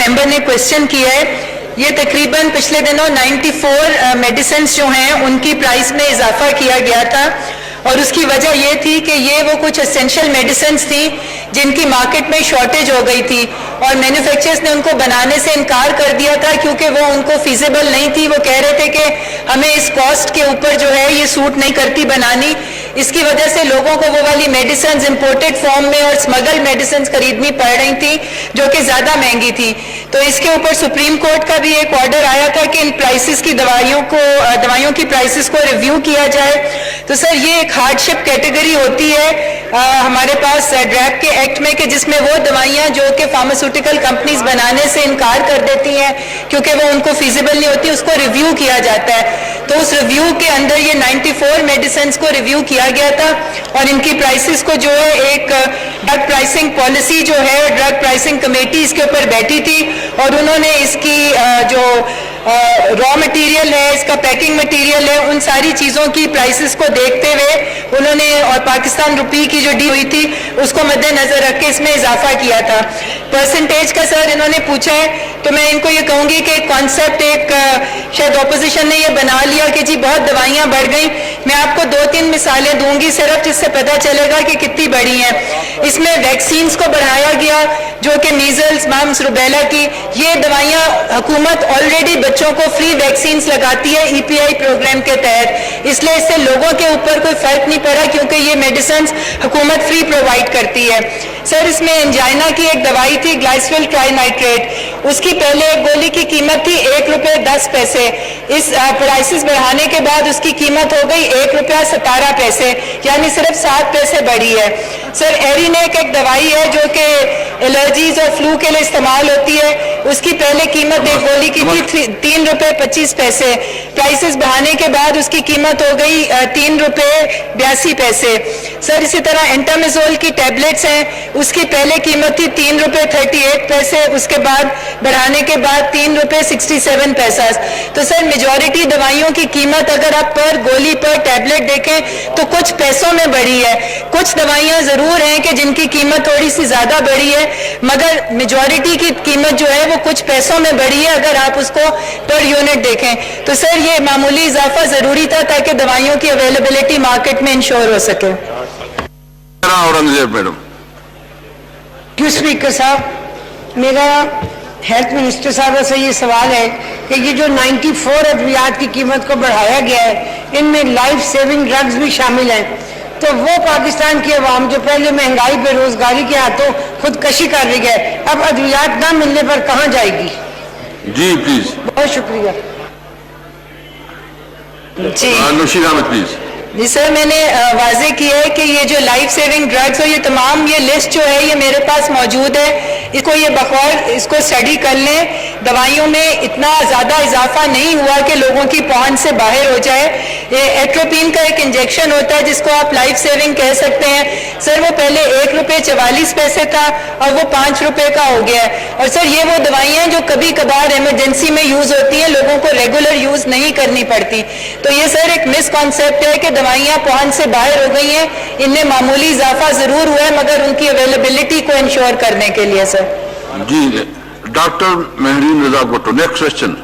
Member ने question किया है, ये तकरीबन पिछले दिनों 94 मेडिसिन्स जो हैं उनकी प्राइस में इजाफा किया गया था और उसकी वजह ये थी कि ये वो कुछ एसेंशियल मेडिसिन्स थी जिनकी मार्केट में शॉर्टेज हो गई थी और मैन्युफैक्चरर्स ने उनको बनाने से इनकार कर दिया था क्योंकि वो उनको फीजिबल नहीं थी। वो कह रहे थे कि हमें इस कॉस्ट के ऊपर जो है ये सूट नहीं करती बनानी, इसकी वजह से लोगों को वो वाली मेडिसिन्स इंपोर्टेड फॉर्म में और स्मगल मेडिसिन्स खरीदनी पड़ रही थी जो कि ज़्यादा महंगी थी। तो इसके ऊपर सुप्रीम कोर्ट का भी एक ऑर्डर आया था कि इन प्राइसेस की दवाइयों की प्राइसेस को रिव्यू किया जाए। तो सर ये एक हार्डशिप कैटेगरी होती है हमारे पास ड्रग के एक्ट में कि जिसमें वो दवाइयाँ जो कि फार्मास्यूटिकल कंपनीज बनाने से इनकार कर देती हैं क्योंकि वो उनको फीजिबल नहीं होती, उसको रिव्यू किया जाता है। तो उस रिव्यू के अंदर ये 94 मेडिसिन्स को रिव्यू किया गया था और इनकी प्राइसेस को जो है एक ड्रग प्राइसिंग पॉलिसी जो है ड्रग प्राइसिंग कमेटी इसके ऊपर बैठी थी और उन्होंने इसकी जो रॉ मटेरियल है, इसका पैकिंग मटेरियल है, उन सारी चीज़ों की प्राइसेस को देखते हुए उन्होंने और पाकिस्तान रुपये की जो डील हुई थी उसको मद्देनजर रख के इसमें इजाफा किया था। परसेंटेज का सर इन्होंने पूछा है तो मैं इनको ये कहूँगी कि कॉन्सेप्ट एक शायद ऑपोजिशन ने ये बना लिया कि जी बहुत दवाइयाँ बढ़ गई। मैं आपको 2-3 मिसालें दूंगी सिर्फ जिससे पता चलेगा कि कितनी बढ़ी हैं। इसमें वैक्सीन्स को बढ़ाया गया जो कि मीजल्स, मम्स, रुबेला की, ये दवाइयाँ हुकूमत ऑलरेडी बच्चों को फ्री वैक्सीन्स लगाती है EPI प्रोग्राम के तहत, इसलिए इससे लोगों के ऊपर कोई फर्क नहीं पड़ा क्योंकि ये मेडिसिन हुकूमत फ्री प्रोवाइड करती है। सर इसमें एंजाइना की एक दवाई थी ग्लाइसोल ट्राइनाइट्रेट, उसकी पहले एक गोली की कीमत थी ₹1.10। इस प्राइसेस बढ़ाने के बाद उसकी कीमत हो गई ₹1.17, यानी सिर्फ 7 पैसे बढ़ी है। सर एरिनेक एक दवाई है जो कि एलर्जीज और फ्लू के लिए इस्तेमाल होती है, उसकी पहले कीमत एक गोली की थी ₹3.25, प्राइसेस बढ़ाने के बाद उसकी कीमत हो गई ₹3.82। सर इसी तरह एंटामेजोल की टैबलेट्स हैं, उसकी पहले कीमत थी ₹3.38, उसके बाद बढ़ाने के बाद ₹3.67। तो सर मेजॉरिटी दवाइयों की कीमत अगर आप पर गोली पर टैबलेट देखें तो कुछ पैसों में बढ़ी है। कुछ दवाइयां जरूर हैं कि जिनकी कीमत थोड़ी सी ज्यादा बढ़ी है मगर मेजॉरिटी की कीमत जो है वो कुछ पैसों में बढ़ी है अगर आप उसको पर यूनिट देखें। तो सर ये मामूली इजाफा जरूरी था ताकि दवाइयों की अवेलेबिलिटी मार्केट में इंश्योर हो सके। औरंगजेब मैडम। क्यों स्पीकर साहब, मेरा हेल्थ मिनिस्टर साहब से ये सवाल है कि ये जो 94 अद्वियात की कीमत को बढ़ाया गया है इनमें लाइफ सेविंग ड्रग्स भी शामिल हैं, तो वो पाकिस्तान की आवाम जो पहले महंगाई बेरोजगारी के हाथों खुदकशी कर रही है अब अद्वियात ना मिलने पर कहाँ जाएगी? जी प्लीज। बहुत शुक्रिया जी। नौशीन अहमद प्लीज। जी सर मैंने वाजे किया है कि ये जो लाइफ सेविंग ड्रग्स और ये तमाम ये लिस्ट जो है ये मेरे पास मौजूद है, इसको ये बखौर इसको स्टडी कर लें। दवाइयों में इतना ज़्यादा इजाफा नहीं हुआ कि लोगों की पहुंच से बाहर हो जाए। ये एट्रोपिन का एक इंजेक्शन होता है जिसको आप लाइफ सेविंग कह सकते हैं। सर वो पहले ₹1.44 था और वो ₹5 का हो गया है। और सर ये वो दवाइयाँ जो कभी कभार इमरजेंसी में यूज़ होती हैं, लोगों को रेगुलर यूज़ नहीं करनी पड़ती। तो ये सर एक मिसकॉन्सेप्ट है कि दवाइयाँ पहुंच से बाहर हो गई हैं, इनमें मामूली इजाफा जरूर हुआ है मगर उनकी अवेलेबिलिटी को इंश्योर करने के लिए। सर जी डॉक्टर महरीन रजा भुट्टो, नेक्स्ट क्वेश्चन।